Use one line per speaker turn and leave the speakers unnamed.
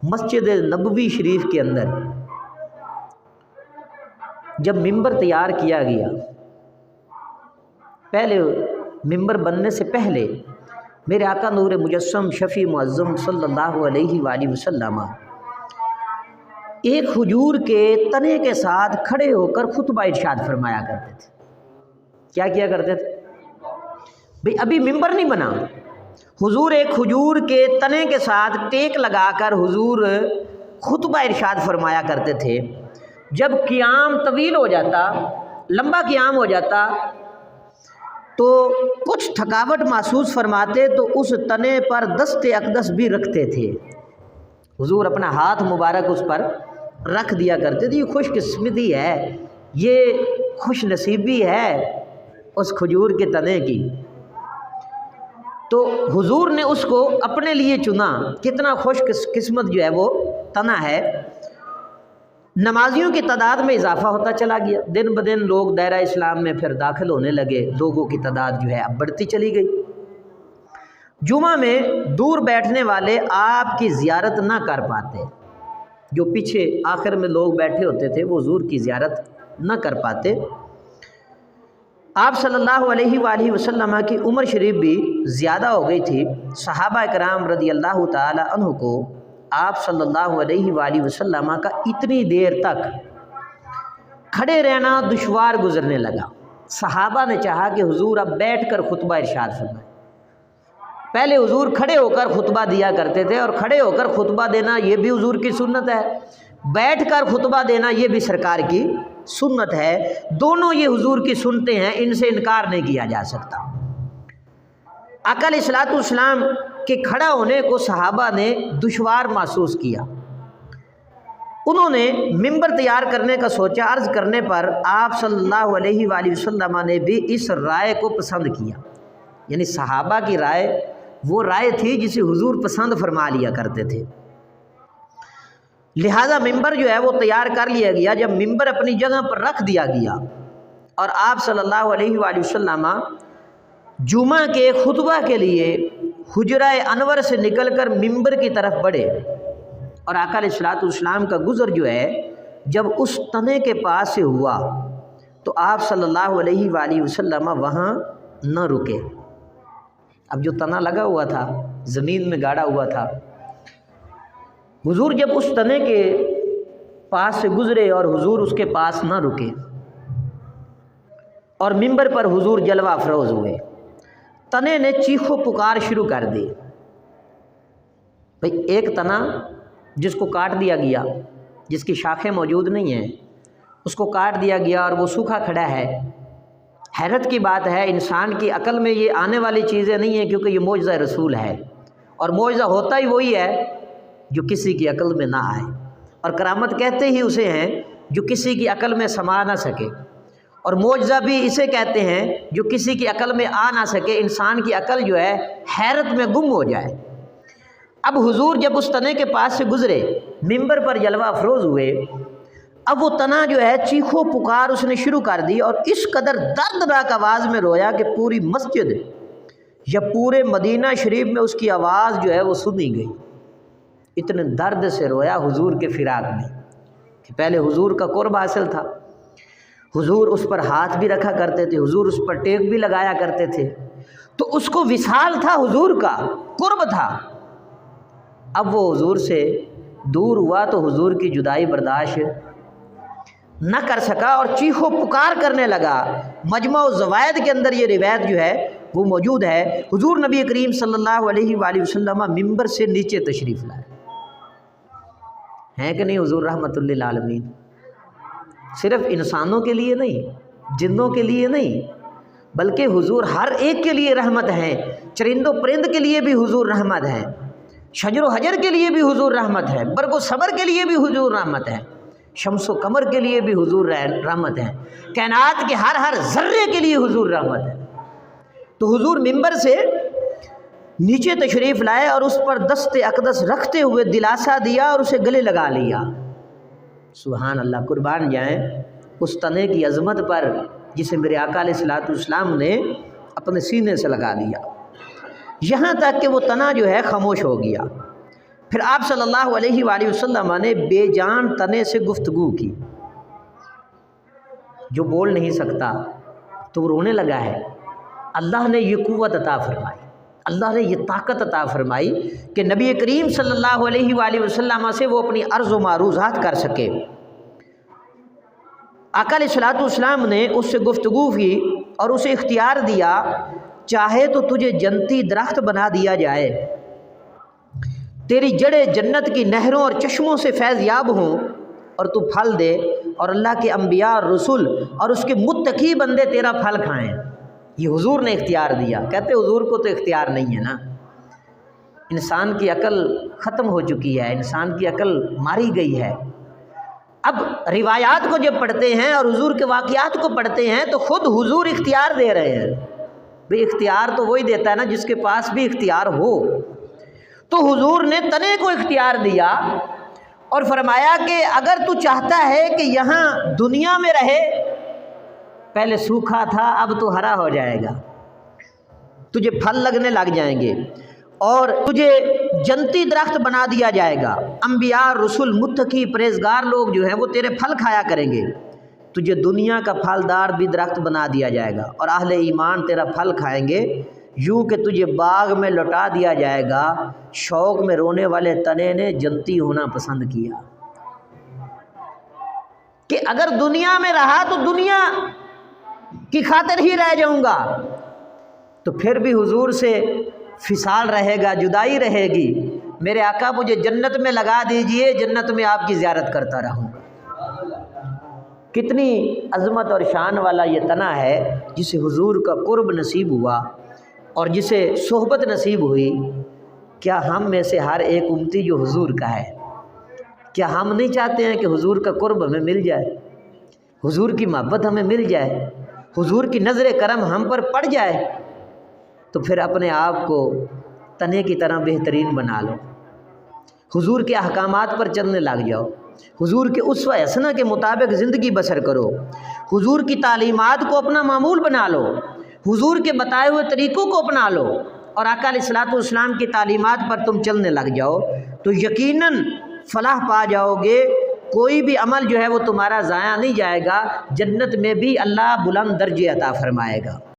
مسجد نبوی شریف کے اندر جب ممبر تیار کیا گیا، پہلے ممبر بننے سے پہلے میرے آقا نور مجسم شفیع معظم صلی اللہ علیہ وآلہ وسلم ایک کھجور کے تنے کے ساتھ کھڑے ہو کر خطبہ ارشاد فرمایا کرتے تھے۔ کیا کیا کرتے تھے بھئی؟ ابھی ممبر نہیں بنا، حضور ایک کھجور کے تنے کے ساتھ ٹیک لگا کر حضور خطبہ ارشاد فرمایا کرتے تھے۔ جب قیام طویل ہو جاتا، لمبا قیام ہو جاتا تو کچھ تھکاوٹ محسوس فرماتے تو اس تنے پر دست اقدس بھی رکھتے تھے۔ حضور اپنا ہاتھ مبارک اس پر رکھ دیا کرتے تھے۔ یہ خوش قسمتی ہے، یہ خوش نصیبی ہے اس کھجور کے تنے کی۔ تو حضور نے اس کو اپنے لیے چنا۔ کتنا خوش قسمت جو ہے وہ تنا ہے۔ نمازیوں کی تعداد میں اضافہ ہوتا چلا گیا، دن بدن لوگ دائرہ اسلام میں پھر داخل ہونے لگے، لوگوں کی تعداد جو ہے اب بڑھتی چلی گئی۔ جمعہ میں دور بیٹھنے والے آپ کی زیارت نہ کر پاتے، جو پیچھے آخر میں لوگ بیٹھے ہوتے تھے وہ حضور کی زیارت نہ کر پاتے۔ آپ صلی اللہ علیہ وآلہ وسلم کی عمر شریف بھی زیادہ ہو گئی تھی۔ صحابہ کرام رضی اللہ تعالی عنہ کو آپ صلی اللہ علیہ وآلہ وسلم کا اتنی دیر تک کھڑے رہنا دشوار گزرنے لگا۔ صحابہ نے چاہا کہ حضور اب بیٹھ کر خطبہ ارشاد فرمائیں۔ پہلے حضور کھڑے ہو کر خطبہ دیا کرتے تھے، اور کھڑے ہو کر خطبہ دینا یہ بھی حضور کی سنت ہے، بیٹھ کر خطبہ دینا یہ بھی سرکار کی سنت ہے۔ دونوں یہ حضور کی سنتیں ہیں، ان سے انکار نہیں کیا جا سکتا۔ آقا علیہ الصلوۃ والسلام کے کھڑا ہونے کو صحابہ نے دشوار محسوس کیا۔ انہوں نے ممبر تیار کرنے کا سوچا۔ عرض کرنے پر آپ صلی اللہ علیہ وآلہ وسلم نے بھی اس رائے کو پسند کیا۔ یعنی صحابہ کی رائے وہ رائے تھی جسے حضور پسند فرما لیا کرتے تھے، لہذا ممبر جو ہے وہ تیار کر لیا گیا۔ جب ممبر اپنی جگہ پر رکھ دیا گیا اور آپ صلی اللہ علیہ وآلہ وسلم جمعہ کے خطبہ کے لیے حجرہ انور سے نکل کر ممبر کی طرف بڑھے، اور آقا علیہ الصلوۃ والسلام کا گزر جو ہے جب اس تنے کے پاس سے ہوا تو آپ صلی اللہ علیہ وآلہ وسلم وہاں نہ رکے۔ اب جو تنا لگا ہوا تھا زمین میں گاڑا ہوا تھا، حضور جب اس تنے کے پاس سے گزرے اور حضور اس کے پاس نہ رکے اور ممبر پر حضور جلوہ افروز ہوئے، تنے نے چیخ و پکار شروع کر دی۔ بھئی ایک تنا جس کو کاٹ دیا گیا، جس کی شاخیں موجود نہیں ہیں، اس کو کاٹ دیا گیا اور وہ سوکھا کھڑا ہے۔ حیرت کی بات ہے، انسان کی عقل میں یہ آنے والی چیزیں نہیں ہیں، کیونکہ یہ معجزہ رسول ہے، اور معجزہ ہوتا ہی وہی ہے جو کسی کی عقل میں نہ آئے، اور کرامت کہتے ہی اسے ہیں جو کسی کی عقل میں سما نہ سکے، اور معجزہ بھی اسے کہتے ہیں جو کسی کی عقل میں آ نہ سکے، انسان کی عقل جو ہے حیرت میں گم ہو جائے۔ اب حضور جب اس تنے کے پاس سے گزرے، ممبر پر جلوہ افروز ہوئے، اب وہ تنا جو ہے چیخو پکار اس نے شروع کر دی، اور اس قدر دردناک آواز میں رویا کہ پوری مسجد یا پورے مدینہ شریف میں اس کی آواز جو ہے وہ سنی گئی۔ اتنے درد سے رویا حضور کے فراق میں، کہ پہلے حضور کا قرب حاصل تھا، حضور اس پر ہاتھ بھی رکھا کرتے تھے، حضور اس پر ٹیک بھی لگایا کرتے تھے، تو اس کو وصال تھا، حضور کا قرب تھا۔ اب وہ حضور سے دور ہوا تو حضور کی جدائی برداشت نہ کر سکا اور چیخو پکار کرنے لگا۔ مجمع الزوائد کے اندر یہ روایت جو ہے وہ موجود ہے۔ حضور نبی کریم صلی اللہ علیہ وآلہ وسلم ممبر سے نیچے تشریف لائے ہیں کہ نہیں؟ حضور رحمت للعالمین صرف انسانوں کے لیے نہیں، جنوں کے لیے نہیں، بلکہ حضور ہر ایک کے لیے رحمت ہیں۔ چرند و پرند کے لیے بھی حضور رحمت ہیں، شجر و حجر کے لیے بھی حضور رحمت ہے، برگ و صبر کے لیے بھی حضور رحمت ہے، شمس و قمر کے لیے بھی حضور رحمت ہے، کائنات کے ہر ذرے کے لیے حضور رحمت ہے۔ تو حضور ممبر سے نیچے تشریف لائے اور اس پر دست اقدس رکھتے ہوئے دلاسا دیا اور اسے گلے لگا لیا۔ سبحان اللہ، قربان جائیں اس تنے کی عظمت پر جسے میرے آقا علیہ الصلوۃ والسلام نے اپنے سینے سے لگا دیا، یہاں تک کہ وہ تنا جو ہے خاموش ہو گیا۔ پھر آپ صلی اللہ علیہ وآلہ وسلم نے بے جان تنے سے گفتگو کی، جو بول نہیں سکتا تو وہ رونے لگا ہے، اللہ نے یہ قوت عطا فرمائی، اللہ نے یہ طاقت عطا فرمائی کہ نبی کریم صلی اللہ علیہ وآلہ وسلم سے وہ اپنی عرض و معروضات کر سکے۔ آقا علیہ الصلوۃ والسلام نے اس سے گفتگو کی اور اسے اختیار دیا، چاہے تو تجھے جنتی درخت بنا دیا جائے، تیری جڑیں جنت کی نہروں اور چشموں سے فیض یاب ہوں اور تو پھل دے، اور اللہ کے انبیاء اور رسول اور اس کے متقی بندے تیرا پھل کھائیں۔ یہ حضور نے اختیار دیا۔ کہتے حضور کو تو اختیار نہیں ہے نا، انسان کی عقل ختم ہو چکی ہے، انسان کی عقل ماری گئی ہے۔ اب روایات کو جب پڑھتے ہیں اور حضور کے واقعات کو پڑھتے ہیں تو خود حضور اختیار دے رہے ہیں۔ بھئی اختیار تو وہی دیتا ہے نا جس کے پاس بھی اختیار ہو۔ تو حضور نے تنے کو اختیار دیا اور فرمایا کہ اگر تو چاہتا ہے کہ یہاں دنیا میں رہے، پہلے سوکھا تھا اب تو ہرا ہو جائے گا، تجھے پھل لگنے لگ جائیں گے اور تجھے جنتی درخت بنا دیا جائے گا، انبیاء رسول متقی پرہیزگار لوگ جو ہیں وہ تیرے پھل کھایا کریں گے، تجھے دنیا کا پھلدار بھی درخت بنا دیا جائے گا اور اہل ایمان تیرا پھل کھائیں گے، یوں کہ تجھے باغ میں لوٹا دیا جائے گا، شوق میں رونے والے تنے نے جنتی ہونا پسند کیا۔ کہ اگر دنیا میں رہا تو دنیا کی خاطر ہی رہ جاؤں گا، تو پھر بھی حضور سے فصال رہے گا، جدائی رہے گی، میرے آقا مجھے جنت میں لگا دیجئے، جنت میں آپ کی زیارت کرتا رہوں گا۔ کتنی عظمت اور شان والا یہ تنا ہے جسے حضور کا قرب نصیب ہوا اور جسے صحبت نصیب ہوئی۔ کیا ہم میں سے ہر ایک امتی جو حضور کا ہے، کیا ہم نہیں چاہتے ہیں کہ حضور کا قرب ہمیں مل جائے، حضور کی محبت ہمیں مل جائے، حضور کی نظر کرم ہم پر پڑ جائے؟ تو پھر اپنے آپ کو تنے کی طرح بہترین بنا لو، حضور کے احکامات پر چلنے لگ جاؤ، حضور کے اسوہ حسنہ کے مطابق زندگی بسر کرو، حضور کی تعلیمات کو اپنا معمول بنا لو، حضور کے بتائے ہوئے طریقوں کو اپنا لو اور آقا علیہ الصلوۃ والسلام کی تعلیمات پر تم چلنے لگ جاؤ تو یقیناً فلاح پا جاؤ گے۔ کوئی بھی عمل جو ہے وہ تمہارا ضائع نہیں جائے گا، جنت میں بھی اللہ بلند درجے عطا فرمائے گا۔